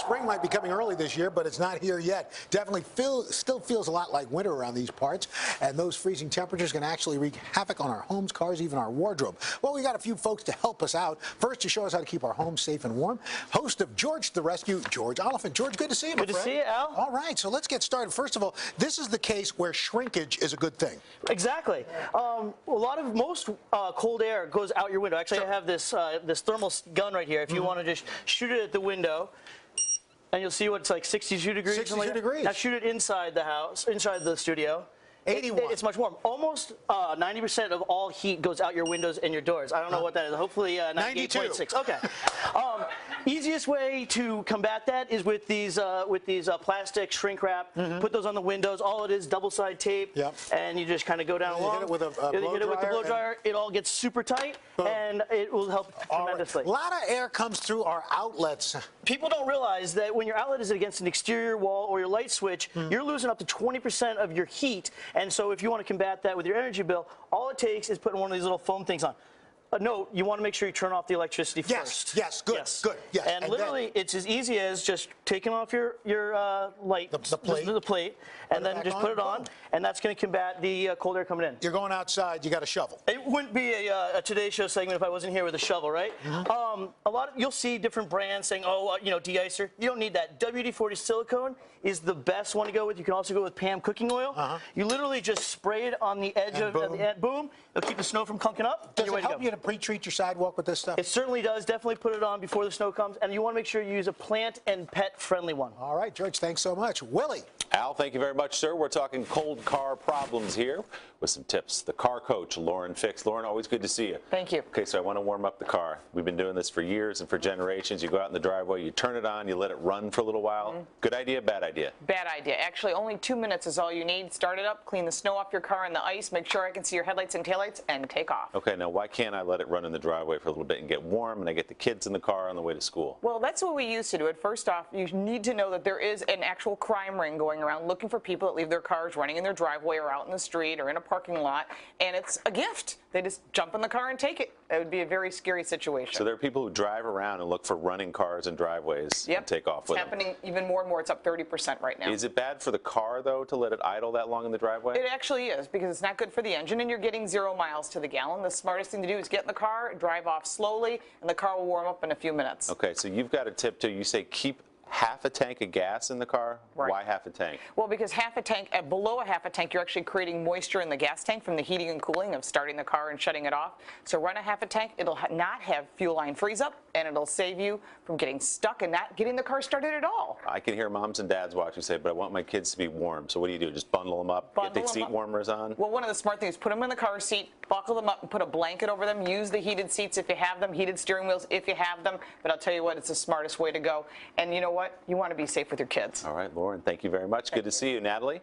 spring might be coming early this year, but it's not here yet. Definitely still feels a lot like winter around these parts, and those freezing temperatures can actually wreak havoc on our homes, cars, even our wardrobe. Well, we got a few folks to help us out. First, to show us how to keep our homes safe and warm, host of George to the Rescue, George Oliphant. George, good to see you, my friend. Good to see you, Al. All right, so let's get started. First of all, this is the case where shrinkage is a good thing. Exactly. Most cold air goes out your window. Actually, I have this this thermal gun right here. If you want to just shoot it at the window, and you'll see what's like 62 degrees. 62 degrees. Now shoot it inside the house, inside the studio. 81. It's much warm. Almost 90% of all heat goes out your windows and your doors. I don't know what that is. Hopefully 98.6. Okay. Easiest way to combat that is with these plastic shrink wrap. Put those on the windows. All it is, double-side tape. Yep. And you just kind of go down along. Hit it with a hit it with the blow dryer. It all gets super tight, and it will help tremendously. A lot of air comes through our outlets. People don't realize that when your outlet is against an exterior wall or your light switch, you're losing up to 20% of your heat. And so if you want to combat that with your energy bill, all it takes is putting one of these little foam things on. A note, you want to make sure you turn off the electricity first. Yes, good, good. Yes. And literally, it's as easy as just taking off your light, the plate, and then just put it on, and that's going to combat the cold air coming in. You're going outside, you got a shovel. It wouldn't be a Today Show segment if I wasn't here with a shovel, right? You'll see different brands saying, de-icer. You don't need that. WD-40 silicone is the best one to go with. You can also go with Pam cooking oil. You literally just spray it on the edge of the end. Boom. It'll keep the snow from clunking up. Does it help you to pre-treat your sidewalk with this stuff? It certainly does. Definitely put it on before the snow comes, and you want to make sure you use a plant and pet friendly one. All right, George, thanks so much. Willie. Al, thank you very much, sir. We're talking cold car problems here with some tips. The car coach, Lauren Fix. Lauren, always good to see you. Thank you. Okay, so I want to warm up the car. We've been doing this for years and for generations. You go out in the driveway, you turn it on, you let it run for a little while. Good idea, bad idea? Bad idea. Actually, only 2 minutes is all you need. Start it up, clean the snow off your car and the ice, make sure I can see your headlights and taillights, and take off. Okay, now why can't I let it run in the driveway for a little bit and get warm and I get the kids in the car on the way to school? Well, that's what we used to do it. First off, you need to know that there is an actual crime ring going around looking for people that leave their cars running in their driveway or out in the street or in a parking lot, and it's a gift. They just jump in the car and take it. It would be a very scary situation. So there are people who drive around and look for running cars in driveways and take off with them. It's happening even more and more. It's up 30% right now. Is it bad for the car, though, to let it idle that long in the driveway? It actually is, because it's not good for the engine, and you're getting 0 miles to the gallon. The smartest thing to do is get in the car, drive off slowly, and the car will warm up in a few minutes. Okay, so you've got a tip, too. You say keep half a tank of gas in the car? Right. Why half a tank? Well, because half a tank, below a half a tank, you're actually creating moisture in the gas tank from the heating and cooling of starting the car and shutting it off. So run a half a tank. It'll not have fuel line freeze up, and it'll save you from getting stuck and not getting the car started at all. I can hear moms and dads watching say, but I want my kids to be warm. So what do? Just bundle them up, get the seat warmers on? Well, one of the smart things, put them in the car seat, buckle them up, and put a blanket over them. Use the heated seats if you have them, heated steering wheels if you have them. But I'll tell you what, it's the smartest way to go. And you know what? You want to be safe with your kids. All right, Lauren, thank you very much. Good to see you. Natalie?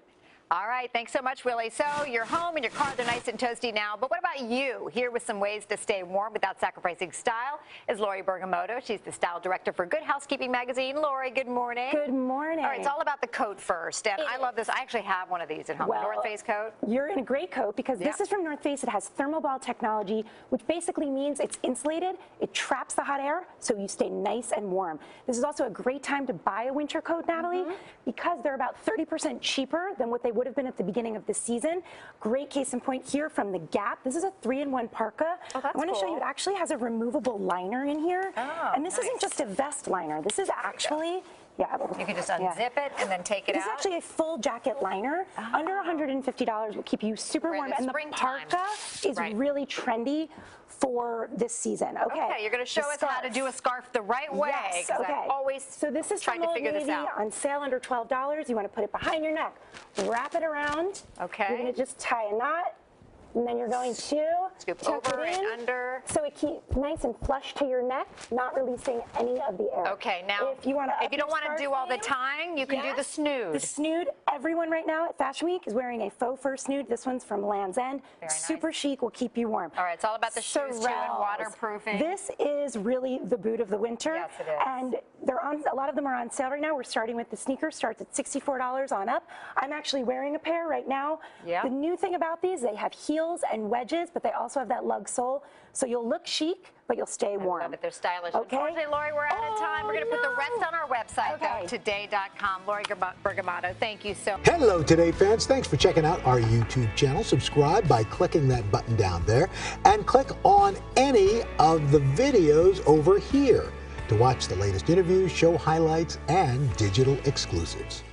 All right, thanks so much, Willie. So your home and your car, they're nice and toasty now, but what about you? Here with some ways to stay warm without sacrificing style is Lori Bergamotto. She's the style director for Good Housekeeping magazine. Lori, good morning. Good morning. All right, it's all about the coat first, and I love this. I actually have one of these at home, a North Face coat. You're in a great coat because this is from North Face. It has thermal ball technology, which basically means it's insulated. It traps the hot air, so you stay nice and warm. This is also a great time to buy a winter coat, Natalie, because they're about 30% cheaper than what they would have been at the beginning of the season. Great case in point here from the Gap. This is a 3-in-1 parka. Oh, that's I want to show you, it actually has a removable liner in here. Oh, and this isn't just a vest liner. This is actually, you can just unzip it and then take it out. This is actually a full jacket liner. Under $150 will keep you super warm. And the parka is really trendy for this season. Okay, you're going to show us how to do a scarf the right way. Yes, okay. So this is from Old Navy on sale under $12. You want to put it behind your neck, wrap it around. Okay. You're going to just tie a knot. And then you're going to scoop tuck over it in, and under. so it keeps nice and flush to your neck, not releasing any of the air. Okay, now if you don't want to do all the tying, you can do the snood. The snood, everyone right now at Fashion Week is wearing a faux fur snood. This one's from Land's End. Super chic, will keep you warm. All right, it's all about the shoes too and waterproofing. This is really the boot of the winter. Yes, it is. And A lot of them are on sale right now. We're starting with the sneakers, starts at $64 on up. I'm actually wearing a pair right now. Yeah. The new thing about these, they have heels and wedges, but they also have that lug sole. So you'll look chic, but you'll stay warm. I love it. They're stylish. Okay. Unfortunately, Lori, we're out of time. We're going to put the rest on our website, Okay. today.com. Lori Bergamotto, thank you so much. Hello, Today fans. Thanks for checking out our YouTube channel. Subscribe by clicking that button down there and click on any of the videos over here to watch the latest interviews, show highlights, and digital exclusives.